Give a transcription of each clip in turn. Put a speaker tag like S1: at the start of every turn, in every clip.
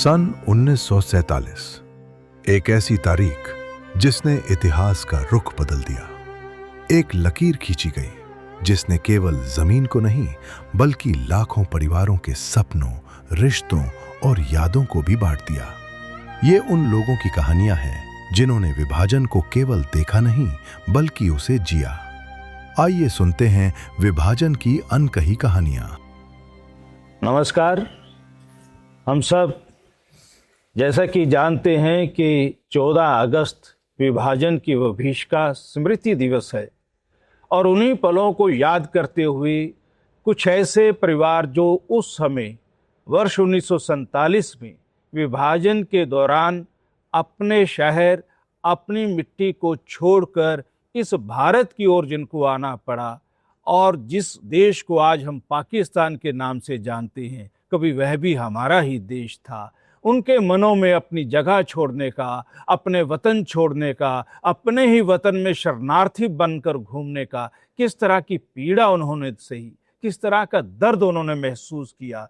S1: सन 1947 एक ऐसी तारीख जिसने इतिहास का रुख बदल दिया। एक लकीर खींची गई जिसने केवल जमीन को नहीं बल्कि लाखों परिवारों के सपनों, रिश्तों और यादों को भी बांट दिया। ये उन लोगों की कहानियां हैं जिन्होंने विभाजन को केवल देखा नहीं बल्कि उसे जिया। आइए सुनते हैं विभाजन की अनकही कहानियां।
S2: नमस्कार। हम सब जैसा कि जानते हैं कि 14 अगस्त विभाजन की विभीषिका स्मृति दिवस है और उन्हीं पलों को याद करते हुए कुछ ऐसे परिवार जो उस समय वर्ष 1947 में विभाजन के दौरान अपने शहर, अपनी मिट्टी को छोड़कर इस भारत की ओर जिनको आना पड़ा और जिस देश को आज हम पाकिस्तान के नाम से जानते हैं, कभी वह भी हमारा ही देश था। उनके मनों में अपनी जगह छोड़ने का, अपने वतन छोड़ने का, अपने ही वतन में शरणार्थी बनकर घूमने का किस तरह की पीड़ा उन्होंने सही, किस तरह का दर्द उन्होंने महसूस किया।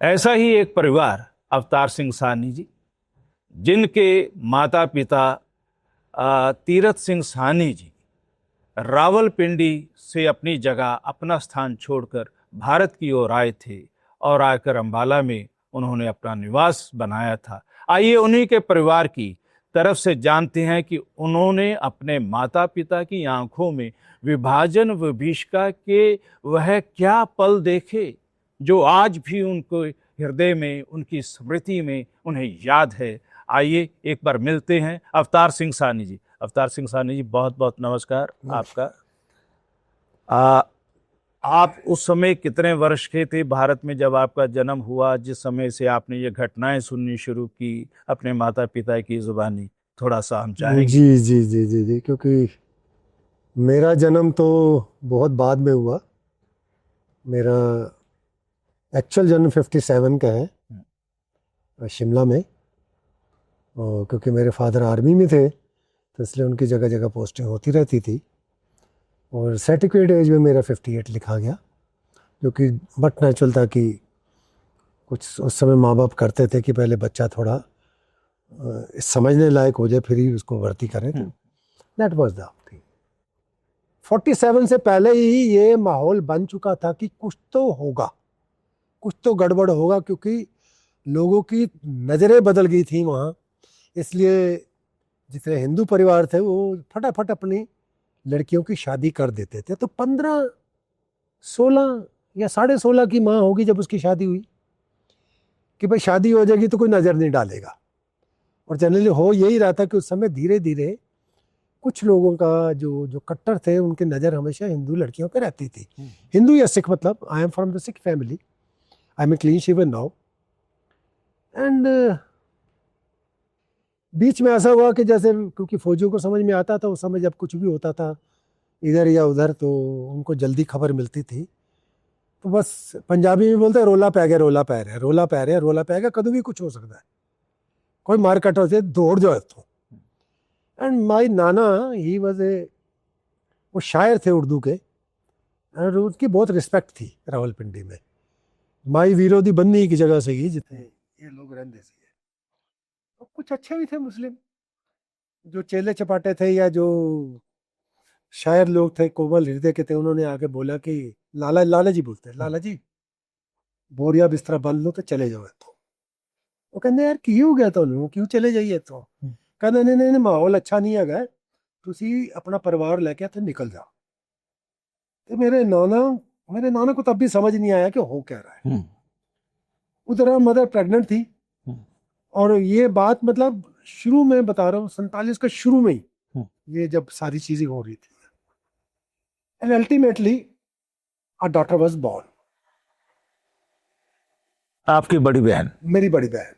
S2: ऐसा ही एक परिवार अवतार सिंह साहनी जी, जिनके माता पिता तीरथ सिंह साहनी जी रावलपिंडी से अपनी जगह, अपना स्थान छोड़कर भारत की ओर आए थे और आकर अंबाला में उन्होंने अपना निवास बनाया था। आइए उन्हीं के परिवार की तरफ से जानते हैं कि उन्होंने अपने माता पिता की आंखों में विभाजन विभीषिका के वह क्या पल देखे जो आज भी उनको हृदय में, उनकी स्मृति में उन्हें याद है। आइए एक बार मिलते हैं अवतार सिंह साहनी जी। अवतार सिंह साहनी जी, बहुत बहुत नमस्कार आपका। आप उस समय कितने वर्ष के थे भारत में जब आपका जन्म हुआ, जिस समय से आपने ये घटनाएं सुननी शुरू की अपने माता पिता की जुबानी? थोड़ा सा हम चाहेंगे।
S3: जी जी जी जी जी क्योंकि मेरा जन्म तो बहुत बाद में हुआ। मेरा एक्चुअल जन्म 57 का है शिमला में, और क्योंकि मेरे फादर आर्मी में थे तो इसलिए उनकी जगह जगह पोस्टिंग होती रहती थी और सर्टिफिकेट एज में मेरा 58 लिखा गया, जो कि बट नेचुरल था कि कुछ उस समय माँ बाप करते थे कि पहले बच्चा थोड़ा समझने लायक हो जाए फिर ही उसको भर्ती करें। तो दैट वाज द थिंग। 47 से पहले ही ये माहौल बन चुका था कि कुछ तो होगा, कुछ तो गड़बड़ होगा, क्योंकि लोगों की नज़रें बदल गई थी वहाँ। इसलिए जितने हिंदू परिवार थे वो फटाफट अपनी लड़कियों की शादी कर देते थे। तो 15, 16 या 16.5 की माँ होगी जब उसकी शादी हुई कि भाई शादी हो जाएगी तो कोई नज़र नहीं डालेगा। और जनरली हो यही रहा था कि उस समय धीरे धीरे कुछ लोगों का जो कट्टर थे उनकी नज़र हमेशा हिंदू लड़कियों पर रहती थी। हिंदू या सिख, मतलब I am from the Sikh family, I am a clean shaven now. And बीच में ऐसा हुआ कि जैसे, क्योंकि फौजियों को समझ में आता था उस समय जब कुछ भी होता था इधर या उधर तो उनको जल्दी खबर मिलती थी। तो बस पंजाबी में बोलते हैं रोला पै गया, रोला पै रहा, रोला पै रहा, रोला पै गया, कभी भी कुछ हो सकता है, कोई मार कट हो जाए, दौड़ जाओ इत्थों। And my Nana he was ए, वो शायर थे उर्दू के और उसकी बहुत रिस्पेक्ट थी रावलपिंडी में। माई वीरो दी बन्नी की जगह से ही जितने ये लोग रहते थे। तो कुछ अच्छे भी थे मुस्लिम जो चेले चपाटे थे या जो शायर लोग थे, कोमल हृदय के थे। उन्होंने आके बोला कि लाला जी बोलते हैं, लाला जी बोरिया बिस्तरा बंद लो तो चले जाओ। तो वो कहते यार क्यों गया तो उन्होंने, क्यों चले जाइए? तो कहते नहीं माहौल अच्छा नहीं है, तुसी अपना परिवार लेके तो निकल जाओ। तो मेरे नाना को तब भी समझ नहीं आया कि हो क्या रहा है। उधर मदर प्रेग्नेंट थी और ये बात मतलब शुरू में बता रहा हूँ 47 के शुरू में ही ये जब सारी चीजें हो रही थी। And ultimately a daughter was born.
S2: आपकी बड़ी बहन? मेरी
S3: बड़ी बहन।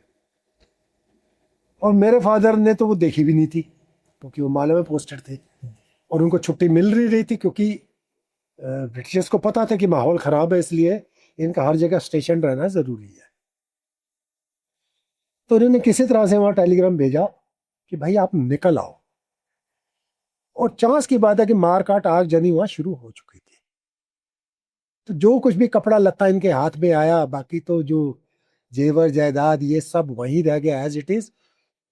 S3: और मेरे फादर ने तो वो देखी भी नहीं थी क्योंकि वो माले में पोस्टेड थे और उनको छुट्टी मिल रही थी, क्योंकि ब्रिटिशर्स को पता था कि माहौल खराब है, इसलिए इनका हर जगह स्टेशन रहना जरूरी है। तो उन्होंने किसी तरह से वहाँ टेलीग्राम भेजा कि भाई आप निकल आओ। और चांस की बात है कि मार काट आग जनी वहाँ शुरू हो चुकी थी। तो जो कुछ भी कपड़ा लत्ता इनके हाथ में आया, बाकी तो जो जेवर जायदाद ये सब वहीं रह गया एज इट इज।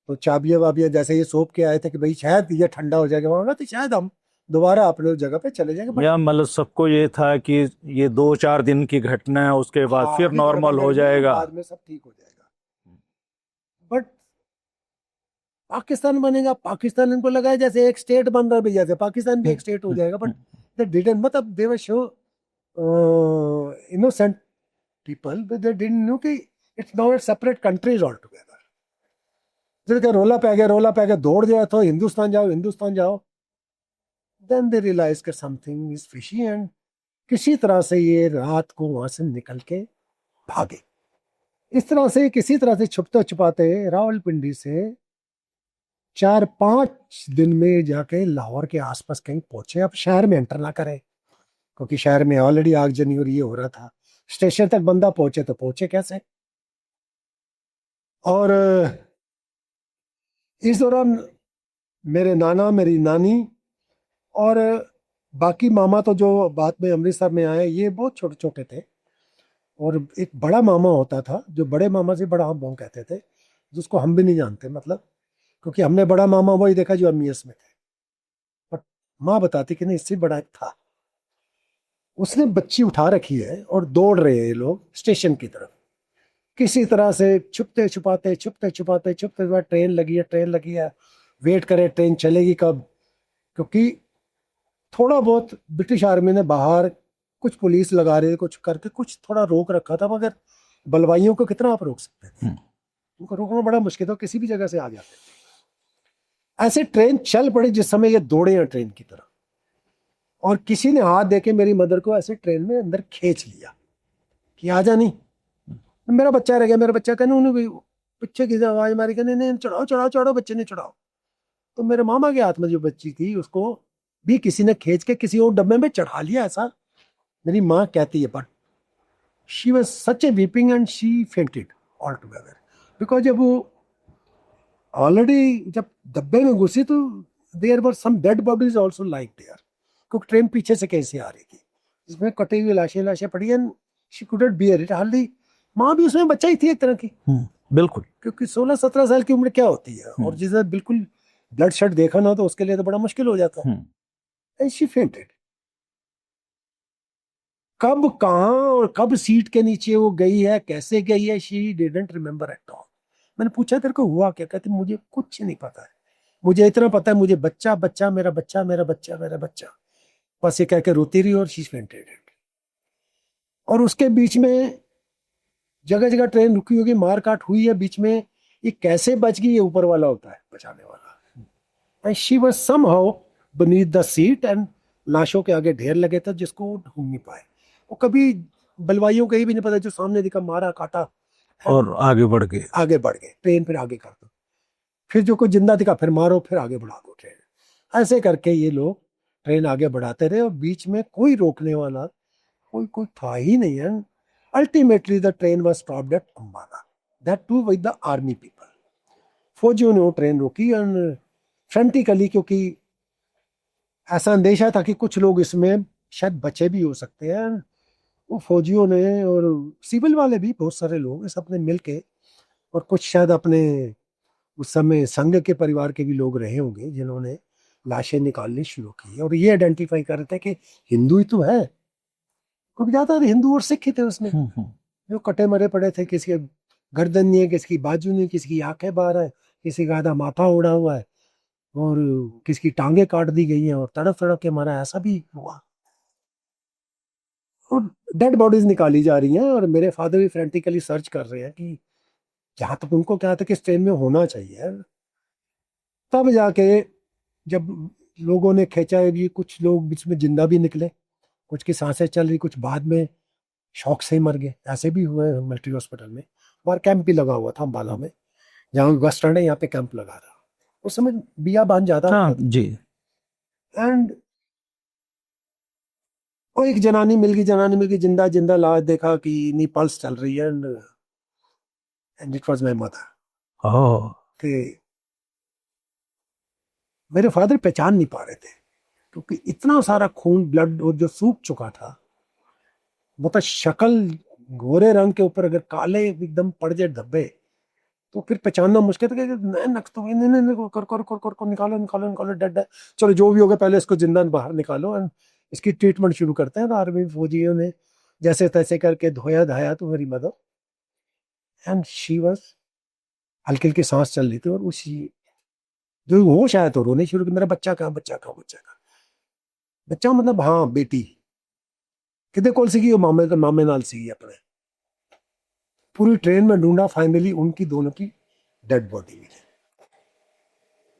S3: तो चाबियां वाबियां जैसे ये सौंप के आए थे कि भाई शायद ये ठंडा हो जाएगा वहां, तो शायद हम दोबारा अपने उस जगह पे चले जाएंगे। बट
S2: या मतलब सबको ये था कि ये 2-4 दिन की घटना है, उसके बाद फिर नॉर्मल हो जाएगा।
S3: बाद में सब ठीक हो जाएगा। बट पाकिस्तान बनेगा, पाकिस्तान इनको लगा है जैसे एक स्टेट बन रहा है, जैसे पाकिस्तान भी एक स्टेट हो जाएगा। बट दे डिडंट, मतलब they were so innocent people, they didn't know कि it's now a separate countries all together. जैसे रोला पै गया, रोला पै गया, दौड़ जाए तो हिंदुस्तान जाओ, हिंदुस्तान जाओ। देन दे रियलाइज कि समथिंग इज फिशी, एंड किसी तरह से ये रात को वहां से निकल के भागे। इस तरह से किसी तरह से छुपते छुपाते रावलपिंडी से 4-5 दिन में जाके लाहौर के आसपास कहीं पहुंचे। अब शहर में एंटर ना करे क्योंकि शहर में ऑलरेडी आगजनी और ये हो रहा था। स्टेशन तक बंदा पहुंचे तो पहुंचे कैसे? और इस दौरान मेरे नाना, मेरी नानी और बाकी मामा तो जो बाद में अमृतसर में आए, ये बहुत छोटे छोटे थे। और एक बड़ा मामा होता था जो बड़े मामा से बड़ा हम कहते थे, जिसको हम भी नहीं जानते, मतलब क्योंकि हमने बड़ा मामा वही देखा जो एमईएस में थे। बट माँ बताती कि नहीं, इससे बड़ा एक था। उसने बच्ची उठा रखी है और दौड़ रहे हैं ये लोग स्टेशन की तरफ। किसी तरह से छुपते छुपाते ट्रेन लगी है, वेट करे ट्रेन चलेगी कब। क्योंकि थोड़ा बहुत ब्रिटिश आर्मी ने बाहर कुछ पुलिस लगा रहे, कुछ करके कुछ थोड़ा रोक रखा था, मगर बलवाइयों को कितना आप रोक सकते थे? उनको रोकना बड़ा मुश्किल था, किसी भी जगह से आ जाते थे। ऐसे ट्रेन चल पड़ी जिस समय ये दौड़े हैं ट्रेन की तरफ, और किसी ने हाथ देके मेरी मदर को ऐसे ट्रेन में अंदर खींच लिया कि आजा नहीं, मेरा बच्चा रह गया, मेरा बच्चा। कहने उन्होंने पीछे की आवाज मारी, कहने नहीं चढ़ाओ चढ़ाओ चढ़ाओ, बच्चे ने चढ़ाओ। तो मेरे मामा के हाथ में जो बच्ची थी उसको भी किसी ने खींच के किसी और डब्बे में चढ़ा लिया, ऐसा मेरी माँ कहती है। But she was such a weeping and she fainted altogether, because जब वो ऑलरेडी जब डब्बे में घुसी तो there were some dead bodies also like there, क्योंकि ट्रेन पीछे से कैसे आ रही थी, जिसमें कटी हुई लाशें पड़ी, and she couldn't bear it. Hardly माँ भी उसमें बच्चा ही थी एक तरह की।
S2: बिल्कुल,
S3: क्योंकि 16-17 साल की उम्र क्या होती है, और जिसे बिल्कुल ब्लड शट देखा ना तो उसके लिए तो बड़ा मुश्किल हो जाता है। And she fainted. कब, कहाँ और कब सीट के नीचे वो गई है, कैसे गई है, she didn't remember at all. मैंने पूछा तेरे को हुआ क्या? कहती मुझे कुछ नहीं पता है, मुझे इतना पता है मुझे बच्चा बच्चा, मेरा बच्चा, मेरा बच्चा, मेरा बच्चा, बस ये कह के रोती रही और शी फेंटेड। और उसके बीच में जगह जगह ट्रेन रुकी होगी, मार काट हुई है बीच में, ये कैसे बच गई, ये ऊपर वाला होता है बचाने वाला। And she was somehow beneath the seat, and लाशों के आगे ढेर लगे थे जिसको वो ढूंढ नहीं पाए। वो कभी बलवाइयों को ही भी नहीं पता, जो सामने दिखा मारा काटा
S2: और आगे बढ़ गए
S3: ट्रेन, फिर आगे कर दो, फिर जो कोई जिंदा दिखा फिर मारो, फिर आगे बढ़ा दो ट्रेन। ऐसे करके ये लोग ट्रेन आगे बढ़ाते रहे और बीच में कोई रोकने वाला कोई था ही नहीं है। Ultimately the train was stopped at Ambala, that too with the army people. फौजियों ने वो ट्रेन रोकी, एंड फ्रेंटिकली, क्योंकि ऐसा अंदेशा था कि कुछ लोग इसमें शायद बचे भी हो सकते हैं, वो फौजियों ने और सिविल वाले भी, बहुत सारे लोग इस अपने मिल के, और कुछ शायद अपने उस समय संघ के परिवार के भी लोग रहे होंगे जिन्होंने लाशें निकालनी शुरू की, और ये आइडेंटिफाई कर रहे थे कि हिंदू ही तो है, क्योंकि ज्यादातर हिंदू और सिख ही थे उसमें, जो कटे मरे पड़े थे। किसी के गर्दन नहीं है, किसी की बाजू नहीं, किसी की आंखें बाहर है, किसी का आधा माथा उड़ा हुआ है, और किसी की टांगे काट दी गई हैं और तड़प तड़प के मारा, ऐसा भी हुआ। और डेड बॉडीज निकाली जा रही हैं, और मेरे फादर भी फ्रेंटिकली सर्च कर रहे हैं कि जहां तक उनको क्या था कि इस ट्रेन में होना चाहिए। तब जाके जब लोगों ने खींचा, ये कुछ लोग बीच में जिंदा भी निकले, कुछ की सांसें चल रही, कुछ बाद में शौक से ही मर गए, ऐसे भी हुए मिलिट्री हॉस्पिटल में। वहाँ कैंप भी लगा हुआ था अम्बाला में, जहाँ वेस्टर्न है यहाँ पे कैंप लगा था। उस समय बियाबान ज्यादा था
S2: जी।
S3: एंड वो एक जनानी मिल गई जिंदा जिंदा लाश देखा कि नहीं पल्स चल रही है, and it was my mother. कि मेरे फादर पहचान नहीं पा रहे थे, क्योंकि इतना सारा खून, ब्लड और जो सूख चुका था, वो तो शक्ल गोरे रंग के ऊपर अगर काले एकदम पड़ जाए धब्बे तो फिर पहचानना मुश्किल था कि नक्स तो नहीं कर कर कर कर कर निकालो निकालो निकालो डेड है, चलो जो भी होगा पहले इसको जिंदा बाहर निकालो एंड इसकी ट्रीटमेंट शुरू करते हैं। तो आर्मी फौजियों ने जैसे तैसे करके धोया धाया तो मेरी मदर एंड शी वाज हल्की हल्की सांस चल रही थी और उसी जो होश आया तो रोने शुरू किया, मेरा बच्चा कहाँ बच्चा कहाँ बच्चा कहाँ। बच्चा मतलब हाँ बेटी कितने कोल सी मामे नाल सी अपने पूरी ट्रेन में ढूंढा, फाइनली उनकी दोनों की डेड बॉडी मिली।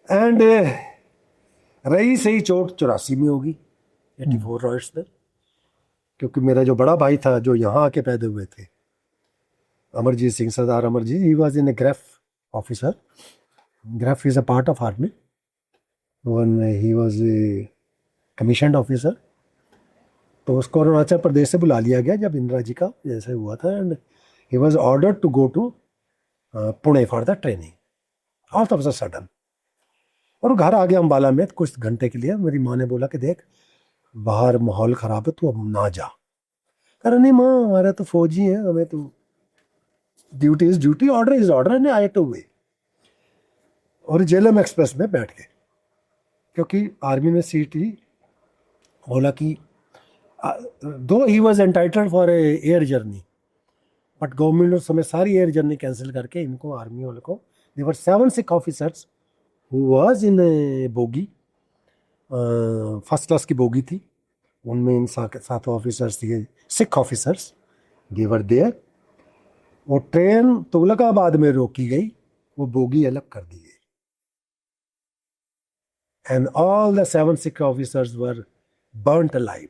S3: एंड रही सही चोट 84 में होगी, 84 रॉयट्स में, क्योंकि मेरा जो बड़ा भाई था जो यहाँ आके पैदा हुए थे, Amarjeet Singh, Sardar Amarjeet, he was in a GREF officer. GREF is a part of army, one he was a commissioned officer. तो उसको अरुणाचल प्रदेश से बुला लिया गया जब इंदिरा जी का जैसे हुआ था, and he was ordered to go to Pune for the training all of a sudden। और घर आ गया अम्बाला में कुछ घंटे के लिए। मेरी माँ ने बोला कि देख बाहर माहौल खराब है, तू अब ना जा। कह रहा नहीं माँ हमारा तो फौजी है, हमें तो duty is duty, order is order, ने आए तो हुए। और जेलम एक्सप्रेस में बैठ गए, क्योंकि आर्मी में सीट ही बोला कि दो he was entitled for a air journey, but government ने समय सारी एयर जर्नी कैंसिल करके इनको आर्मी वालों को, देवर 7 Sikh officers who was in bogie, first class की बोगी थी, उनमें इन 7 ऑफिसर्स थे सिख ऑफिसर्स, देवर देयर। वो ट्रेन तुगलकाबाद में रोकी गई, वो बोगी अलग कर दी गई, and all the 7 Sikh officers were burnt alive.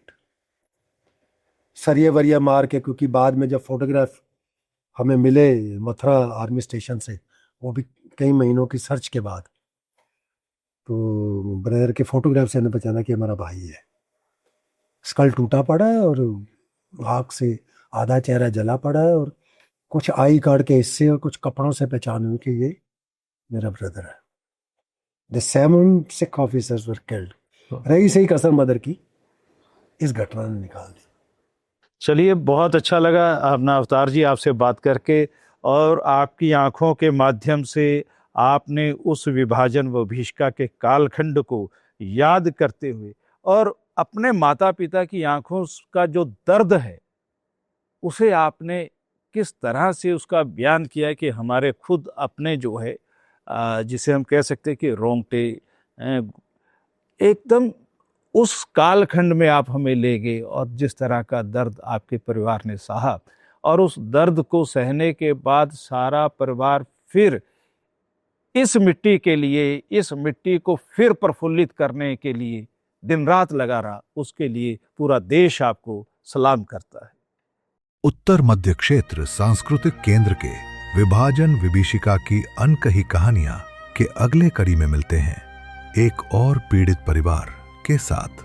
S3: सरिया वरिया मार के, क्योंकि बाद में जब फोटोग्राफ हमें मिले मथुरा आर्मी स्टेशन से, वो भी कई महीनों की सर्च के बाद, तो ब्रदर के फोटोग्राफ से हमें पहचाना कि हमारा भाई है। स्कल टूटा पड़ा है और आग से आधा चेहरा जला पड़ा है, और कुछ आई कार्ड के हिस्से और कुछ कपड़ों से पहचान हुई कि ये मेरा ब्रदर है। The 7 Sikh officers were killed. रही सही कसर मदर की इस घटना ने निकाल दी।
S2: चलिए, बहुत अच्छा लगा अपना अवतार जी आपसे बात करके, और आपकी आंखों के माध्यम से आपने उस विभाजन व भीष्का के कालखंड को याद करते हुए और अपने माता पिता की आंखों का जो दर्द है उसे आपने किस तरह से उसका बयान किया कि हमारे खुद अपने जो है जिसे हम कह सकते हैं कि रोंगटे एकदम उस कालखंड में आप हमें ले गए, और जिस तरह का दर्द आपके परिवार ने सहा, और उस दर्द को सहने के बाद सारा परिवार फिर इस मिट्टी के लिए, इस मिट्टी को फिर प्रफुल्लित करने के लिए दिन रात लगा रहा, उसके लिए पूरा देश आपको सलाम करता है।
S1: उत्तर मध्य क्षेत्र सांस्कृतिक केंद्र के विभाजन विभीषिका की अनकही कहानियां के अगले कड़ी में मिलते हैं एक और पीड़ित परिवार के साथ।